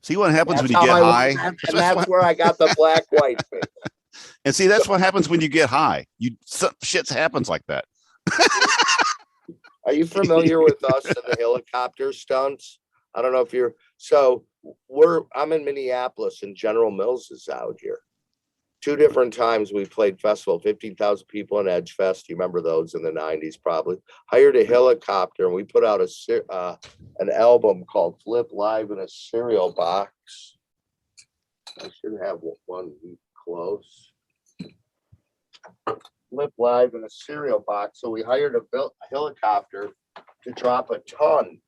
See what happens That's when you get how I high? and that's where I got the black white face. And see, that's what happens when you get high. Some shit happens like that. Are you familiar with us and the helicopter stunts? I don't know if you're I'm in Minneapolis and General Mills is out here. 2 different times we played festival, 15,000 people in Edge Fest. You remember those in the 90s probably. Hired a helicopter and we put out an album called Flip Live in a Cereal Box. I should have one close. Flip Live in a Cereal Box. So we hired a helicopter to drop a ton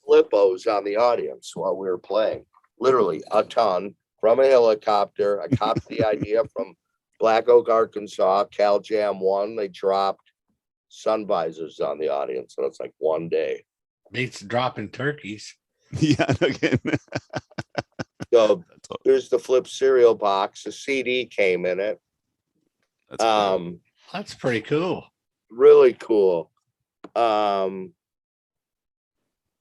Flippos on the audience while we were playing. Literally a ton. From a helicopter. I copied the idea from Black Oak, Arkansas, Cal Jam 1. They dropped sun visors on the audience. And it's like one day. Beats dropping turkeys. Yeah. Again. So here's the Flip cereal box. A CD came in it. That's cool. That's pretty cool. Really cool.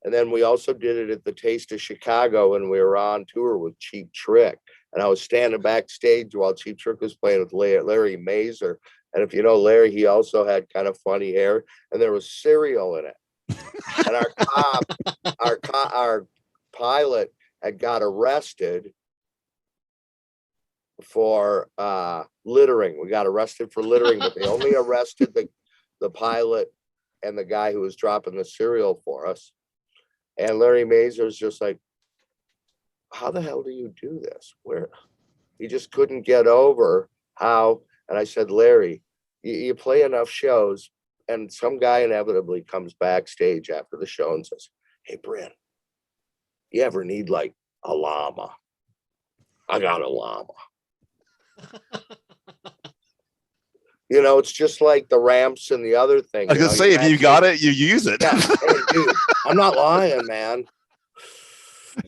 And then we also did it at the Taste of Chicago when we were on tour with Cheap Trick. And I was standing backstage while Cheap Trick was playing with Larry Mazer. And if you know Larry, he also had kind of funny hair. And there was cereal in it. And our pilot had got arrested for littering. We got arrested for littering, but they only arrested the pilot and the guy who was dropping the cereal for us. And Larry Mazer's just like, how the hell do you do this? Where he just couldn't get over how. And I said, Larry, you play enough shows, and some guy inevitably comes backstage after the show and says, hey, Brynn, you ever need like a llama? I got a llama. You know, it's just like the ramps and the other thing. I was gonna say, if you got it, you use it. Yeah, hey, dude, I'm not lying, man.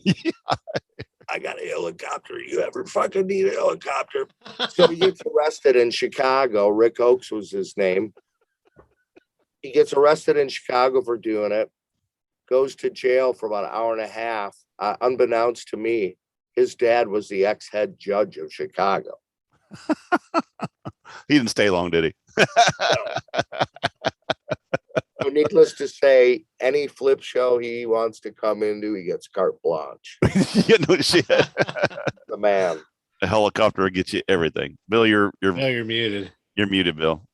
Yeah. I got a helicopter. You ever fucking need a helicopter? So he gets arrested in Chicago. Rick Oakes was his name. He gets arrested in Chicago for doing it. Goes to jail for about an hour and a half. Unbeknownst to me, his dad was the ex-head judge of Chicago. He didn't stay long, did he? So needless to say, any flip show he wants to come into, he gets carte blanche. You know, shit. The man. A helicopter will get you everything. Bill, you're muted. You're muted, Bill.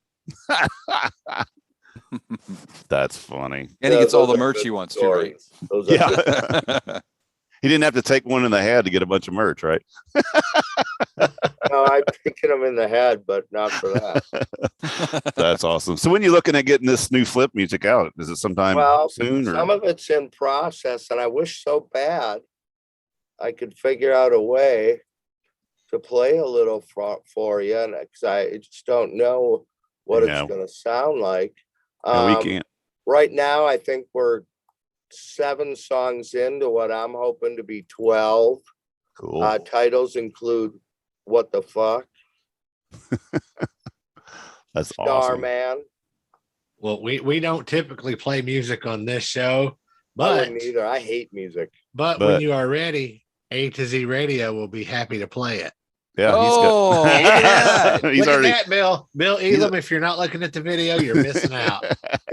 That's funny. And he gets all the merch he wants to, right? Yeah. He didn't have to take one in the head to get a bunch of merch, right? No, I've taken him in the head, but not for that. That's awesome. So when you're looking at getting this new flip music out, is it sometime soon? Some of it's in process, and I wish so bad I could figure out a way to play a little for you, and because I just don't know what it's going to sound like. We can't. Right now, I think we're 7 songs into what I'm hoping to be 12. Cool. Titles include What the Fuck? That's awesome. Starman. Well, we don't typically play music on this show, I but wouldn't either. I hate music. But when you are ready, A to Z Radio will be happy to play it. Yeah, he's already that, Bill Elam. If you're not looking at the video, you're missing out.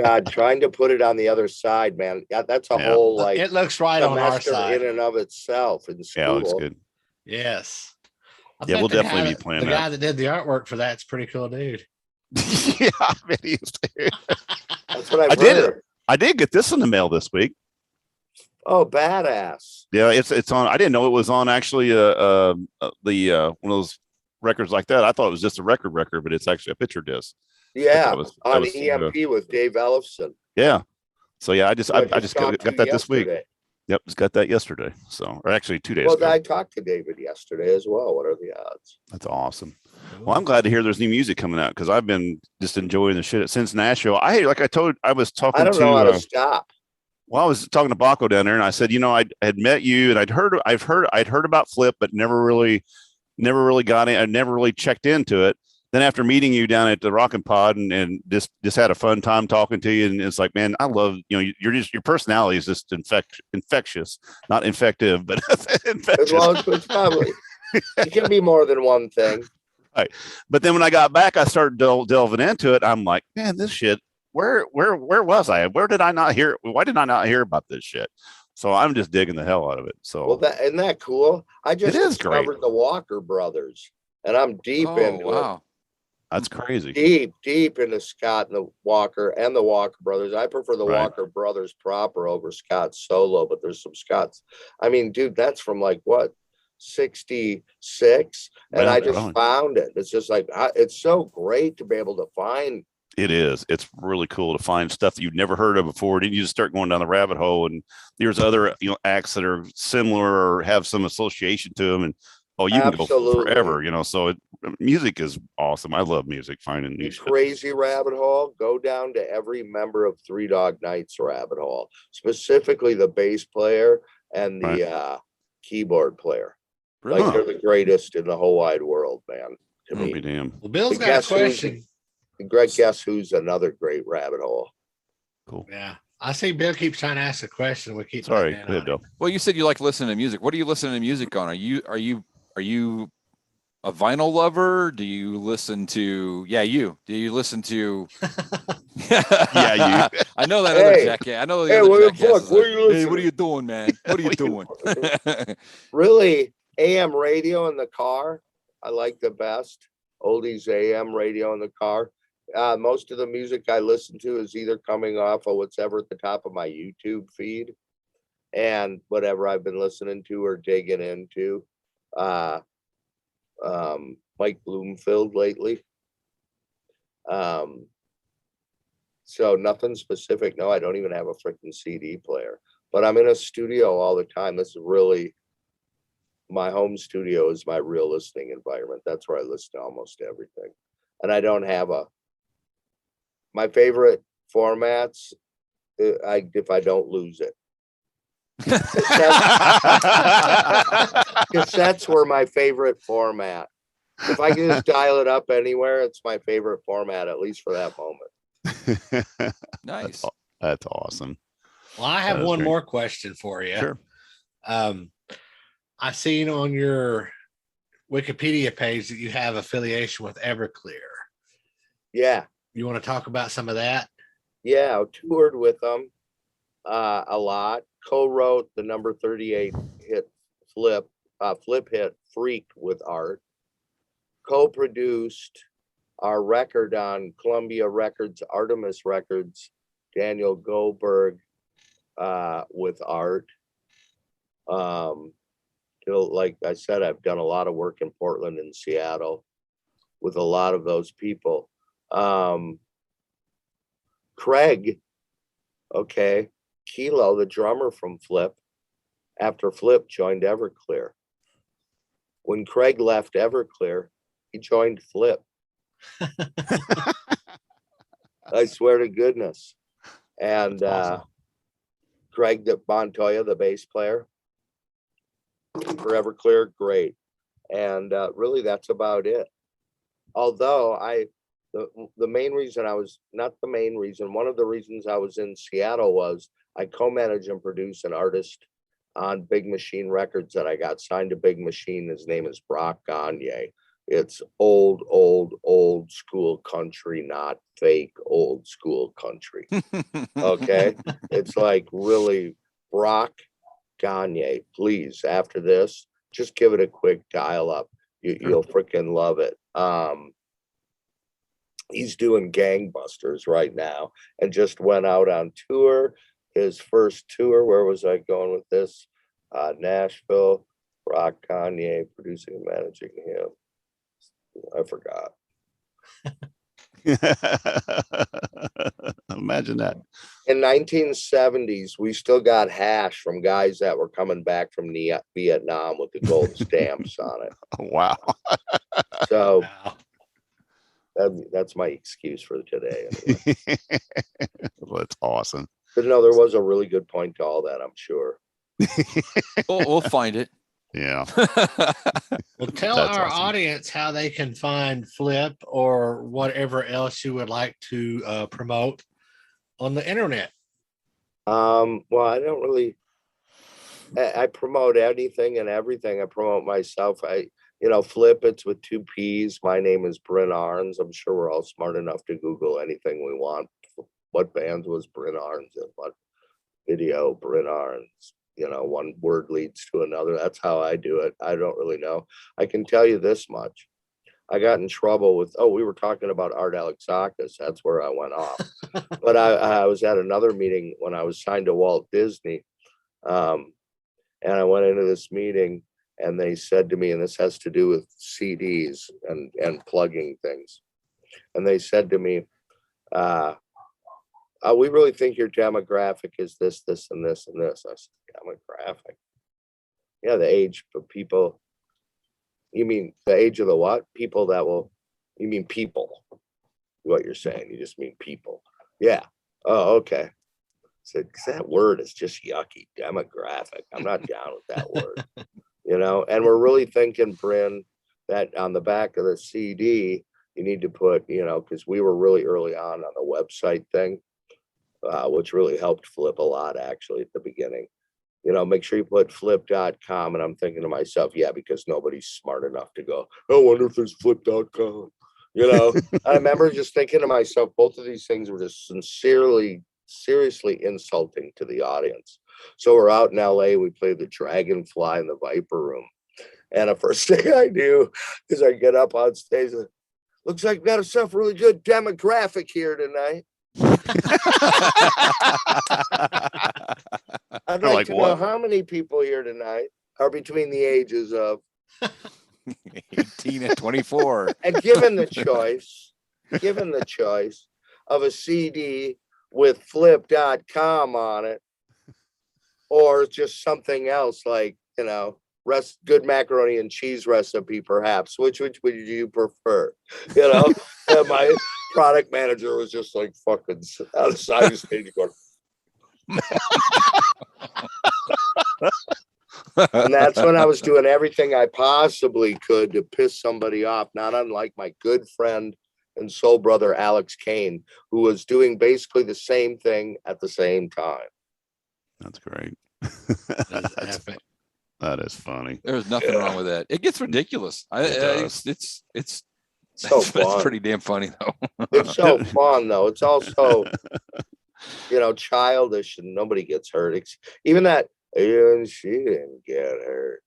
God, trying to put it on the other side, man. That's a whole like it looks right on our side in and of itself in school. Yeah, it looks good. Yes. Yeah, we'll definitely be playing the guy that did the artwork for that's pretty cool, dude. Yeah, I bet he is too. That's what I did. I did get this in the mail this week. Oh, badass! Yeah, it's on. I didn't know it was on actually. The one of those records like that. I thought it was just a record, but it's actually a picture disc. Yeah, on EMP with Dave Ellefson. Yeah. So yeah, I just got that this week. Yep, just got that yesterday. So, or actually 2 days ago. Well, I talked to David yesterday as well. What are the odds? That's awesome. Well, I'm glad to hear there's new music coming out because I've been just enjoying the shit since Nashville. I was talking to. I don't know how to stop. Well, I was talking to Baco down there, and I said, I had met you, and I'd heard about Flip, but never really got in. I never really checked into it. then after meeting you down at the Rockin' Pod and just had a fun time talking to you, and it's like, man, I love, your personality is just infectious, not infective, but infectious. Well, it's probably it can be more than one thing. Right. But then when I got back, I started delving into it. I'm like, man, this shit, where was I? Where did I not hear? Why did I not hear about this shit? So I'm just digging the hell out of it. So well, isn't that cool? I just discovered the Walker Brothers, and I'm deep into it. That's crazy. Deep into Scott and the Walker Brothers. I prefer the Walker Brothers proper over Scott solo, but there's some Scotts. I mean, dude, that's from like what, 66, and I just found it. It's just like it's so great to be able to find. It is. It's really cool to find stuff that you've never heard of before. Then you just start going down the rabbit hole, and there's other acts that are similar or have some association to them, and you can go forever. So music is awesome. I love music. Finding new crazy rabbit hole. Go down to every member of Three Dog Nights rabbit hole, specifically the bass player and the keyboard player. Like they're the greatest in the whole wide world, man. To me, damn. Well, Bill's got a question. Greg, guess who's another great rabbit hole? Cool. Yeah. I see Bill keeps trying to ask a question. We keep sorry. Go ahead, Bill. Well, you said you like listening to music. What are you listening to music on? Are you a vinyl lover? Do you listen to Do you listen to Yeah, you. I know that other jackass. I know the other jackass. Hey, what are you doing, man? What are you doing? Really, AM radio in the car. I like the best. Oldies AM radio in the car. Most of the music I listen to is either coming off of whatever at the top of my YouTube feed and whatever I've been listening to or digging into. Mike Bloomfield lately. So nothing specific. No, I don't even have a freaking CD player, but I'm in a studio all the time. This is really my home studio is my real listening environment. That's where I listen to almost everything. And I don't have my favorite formats. If I don't lose it. Cassettes were my favorite format. If I can just dial it up anywhere, it's my favorite format, at least for that moment. Nice. That's awesome. Well, I have one more question for you. Sure. I seen on your Wikipedia page that you have affiliation with Everclear. Yeah. You want to talk about some of that? Yeah, I toured with them a lot. Co-wrote the number 38 hit flip hit Freak with Art. Co-produced our record on Columbia Records, Artemis Records, Daniel Goldberg with Art. Like I said, I've done a lot of work in Portland and Seattle with a lot of those people. Craig, Kilo, the drummer from Flip, after Flip joined Everclear. When Craig left Everclear, he joined Flip. I swear to goodness. And awesome. Craig Montoya, the bass player for Everclear, great. And really, that's about it. Although the main reason one of the reasons I was in Seattle was I co-manage and produce an artist on Big Machine Records that I got signed to Big Machine. His name is Brock Gagne. It's old school country, not fake old school country. Okay. It's like really Brock Gagne, please, after this, just give it a quick dial up. You'll freaking love it. He's doing gangbusters right now and just went out on tour. His first tour, where was I going with this? Nashville, Brock Gagne, producing and managing him. I forgot. Imagine that. In 1970s, we still got hash from guys that were coming back from Vietnam with the gold stamps on it. Wow. So that's my excuse for today. Anyway. Well, that's awesome. But no, there was a really good point to all that, I'm sure. We'll find it. Yeah. Well, tell That's our awesome. audience how they can find Flip or whatever else you would like to promote on the internet. Well, I don't really. I promote anything and everything. I promote myself. Flip, it's with 2 P's. My name is Brynn Arnes. I'm sure we're all smart enough to Google anything we want. What bands was Brynn Arnes in? What video? Brynn Arnes. One word leads to another. That's how I do it. I don't really know. I can tell you this much. I got in trouble with, we were talking about Art Alexakis. That's where I went off. But I was at another meeting when I was signed to Walt Disney. And I went into this meeting and they said to me, and this has to do with CDs and plugging things. And they said to me, we really think your demographic is this, this, and this, and this. I said, demographic? Yeah, the age of people. You mean the age of the what? People that will, you mean people, what you're saying. You just mean people. Yeah. Oh, okay. Said, because that word is just yucky. Demographic. I'm not down with that word. And we're really thinking, Brynn, that on the back of the CD, you need to put, because we were really early on the website thing, which really helped Flip a lot, actually, at the beginning. Make sure you put flip.com. And I'm thinking to myself, yeah, because nobody's smart enough to go, I wonder if there's flip.com. I remember just thinking to myself, both of these things were just seriously insulting to the audience. So we're out in LA, we play the Dragonfly in the Viper Room. And the first thing I do is I get up on stage and looks like we got ourselves a really good demographic here tonight. I'd like to know how many people here tonight are between the ages of 18 and 24. And given the choice of a CD with flip.com on it, or just something else like, good macaroni and cheese recipe, perhaps, which would you prefer? And my product manager was just like fucking out of side of the stage going. And that's when I was doing everything I possibly could to piss somebody off, not unlike my good friend and soul brother Alex Kane, who was doing basically the same thing at the same time. That's great. That's epic. That is funny. There's nothing wrong with that. It gets ridiculous. It's so that's pretty damn funny though. It's so fun though. It's also childish and nobody gets hurt. Even that, and she didn't get hurt.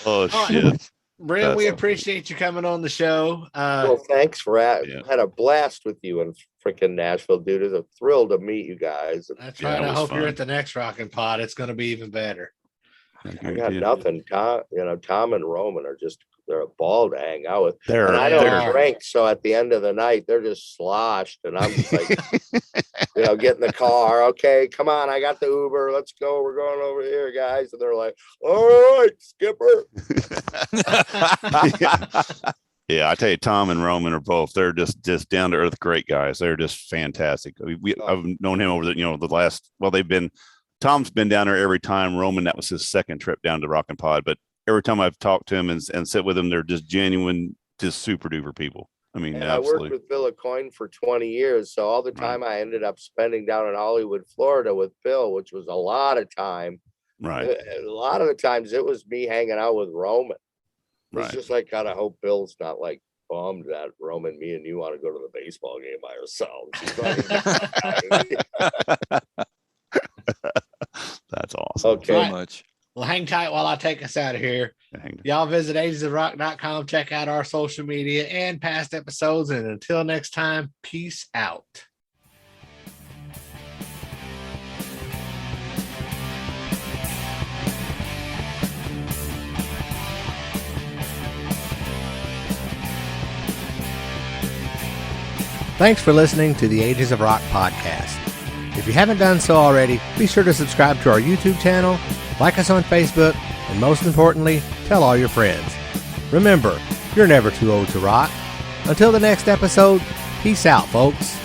Oh shit. Brynn, we appreciate you coming on the show. Well, thanks for had a blast with you in freaking Nashville, dude. It's a thrill to meet you guys. That's right. I hope you're at the next Rockin' Pod. It's going to be even better. I got nothing. Tom and Roman they're a ball to hang out with. And I don't drink, so at the end of the night, they're just sloshed, and I'm just like, get in the car. Okay, come on, I got the Uber. Let's go. We're going over here, guys. And they're like, all right, Skipper. Yeah, I tell you, Tom and Roman are both—they're just down to earth, great guys. They're just fantastic. I've known him over the last. Well, Tom's been down there every time. Roman, that was his second trip down to Rockin' Pod, but every time I've talked to him and sit with him, they're just genuine, just super duper people. I mean, absolutely. I worked with Bill Coyne for 20 years. So all the time I ended up spending down in Hollywood, Florida with Bill, which was a lot of time. Right. A lot of the times it was me hanging out with Roman. It's just like, God, I hope Bill's not like bummed that Roman, me and you want to go to the baseball game by ourselves. That's awesome. Okay. So much. Well, hang tight while I take us out of here. Y'all visit agesofrock.com, check out our social media and past episodes. And until next time, peace out. Thanks for listening to the Ages of Rock podcast. If you haven't done so already, be sure to subscribe to our YouTube channel, like us on Facebook, and most importantly, tell all your friends. Remember, you're never too old to rock. Until the next episode, peace out, folks.